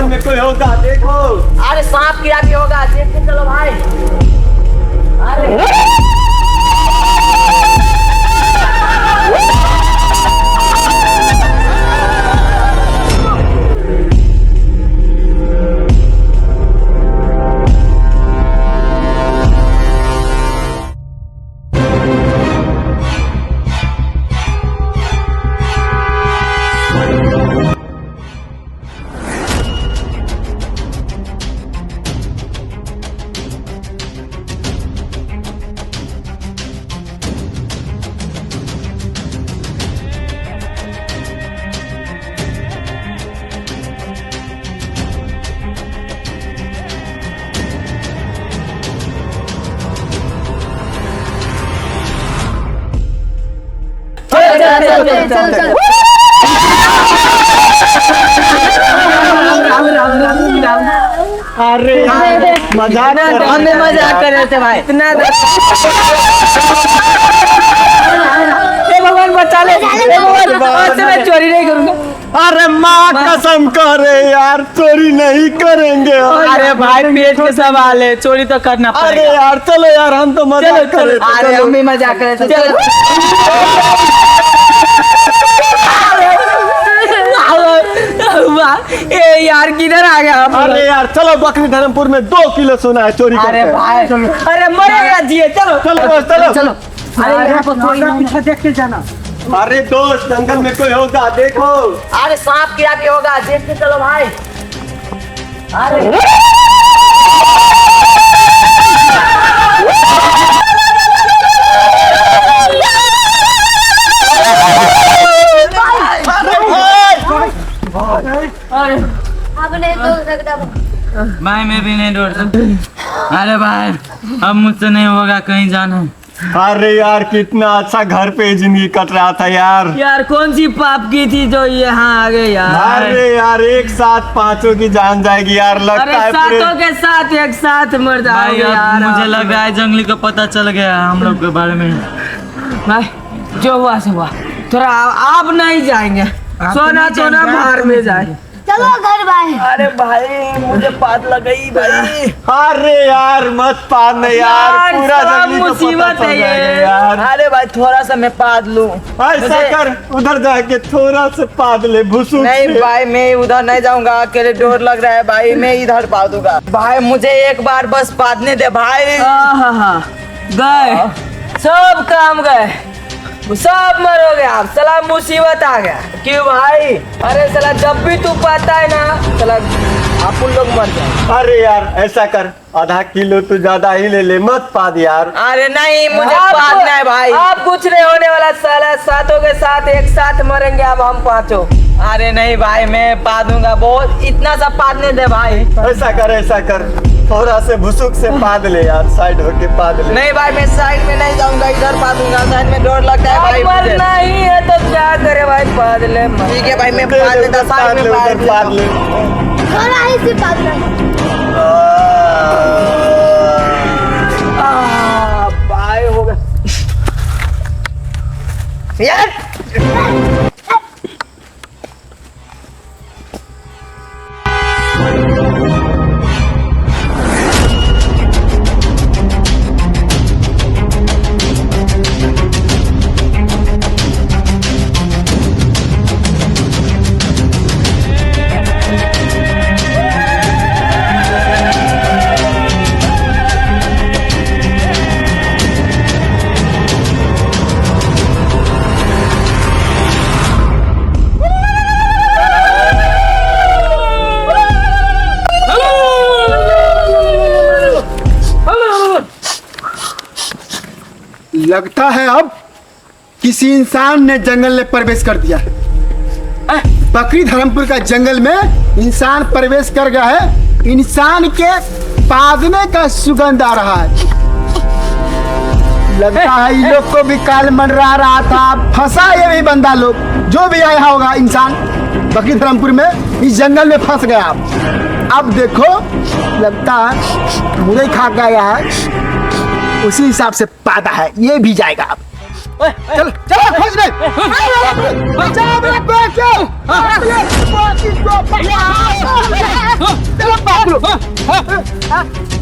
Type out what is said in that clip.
जंगल में कोई होगा देखो। अरे सांप कीड़ा भी होगा, देख के चलो भाई। अरे चल। अरे मजाक हमें मजाक कर रहे थे भाई। इतना भगवान बचा ले, आज से मैं चोरी नहीं करूंगा। अरे माँ कसम करे यार, चोरी नहीं करेंगे। अरे भाई पेट के सवाल है, चोरी तो करना पड़ेगा। अरे यार चलो यार, हम तो मजाक कर रहे थे। अरे हम भी मजाक कर रहे थे। चलो ए यार किधर आ गया? अरे यार चलो, बकरी धर्मपुर में 2 किलो सोना है चोरी करके। अरे भाई अरे मरेगा जिए। चलो चलो चलो चलो। अरे यहाँ पर कोई नहीं, देख के जाना। अरे दोस्त, जंगल में कोई होगा देखो। अरे सांप कीड़ा भी होगा, देख के चलो भाई। अरे भाई मैं भी नहीं डर सकता। अरे भाई अब मुझसे नहीं होगा कहीं जाना। अरे यार कितना अच्छा घर पे जिंदगी कट रहा था यार। यार कौन सी पाप की थी जो यहाँ आ गए यार? अरे यार एक साथ 5 की जान जाएगी यार, लगता अरे है पूरे। सातों के साथ एक साथ मर जाओगे यार। मुझे लग रहा है जंगली का पता चल गया हम लोग के बारे में। भाई जो हुआ से हुआ, थोड़ा आप नहीं जाएंगे। सोना तो ना बाहर में जाए। चलो घर भाई। अरे भाई मुझे पाद लग गई भाई। अरे यार मत पादने यार, पूरा सब जंगली को मुसीबत पता चल है जाएगा ये। यार। अरे भाई थोड़ा सा मैं पाद लूं। ऐसा कर, उधर जाके थोड़ा सा पाद ले भुसुक नहीं से। भाई मैं उधर नहीं जाऊंगा, अकेले डोर लग रहा है भाई। मैं इधर पा दूंगा भाई, मुझे एक बार बस पादने दे भाई। गए सब काम गए, सब मरोगे आप। साला मुसीबत आ गया। क्यों भाई? अरे साला जब भी तू पाता है ना साला आप उन लोग मर जाए। अरे यार ऐसा कर, आधा किलो तू ज्यादा ही ले ले, मत पाद यार। अरे नहीं मुझे पादना है भाई। आप कुछ नहीं होने वाला साला, सातों के साथ एक साथ मरेंगे अब हम 5। अरे नहीं भाई मैं पादूंगा, बहुत इतना सा पादने दे भाई। ऐसा कर थोड़ा से भुसुक से पाद ले यार, साइड होके पाद ले। नहीं भाई मैं साइड में नहीं जाऊंगा, इधर पादूंगा। साइड में डोर लगता है भाई। मरना ही है तो क्या करे भाई, पाद ले। ठीक है भाई मैं पाद लेता, साइड में पाद ले। थोड़ा ही से पाद ले। भाई हो गया यार। लगता है अब किसी इंसान ने जंगल में प्रवेश कर दिया है। बकरी धर्मपुर का जंगल में इंसान प्रवेश कर गया है। इंसान के पादने का सुगंध आ रहा है। लगता है इन लोग को भी काल मंडरा रहा था, फंसा ये भी बंदा लोग जो भी आया होगा इंसान बकरी धर्मपुर में, इस जंगल में फंस गया। अब देखो लगता है मुझे खा गया है, उसी हिसाब से पादा है, ये भी जाएगा अब। चलो चलो खोज ले। Start.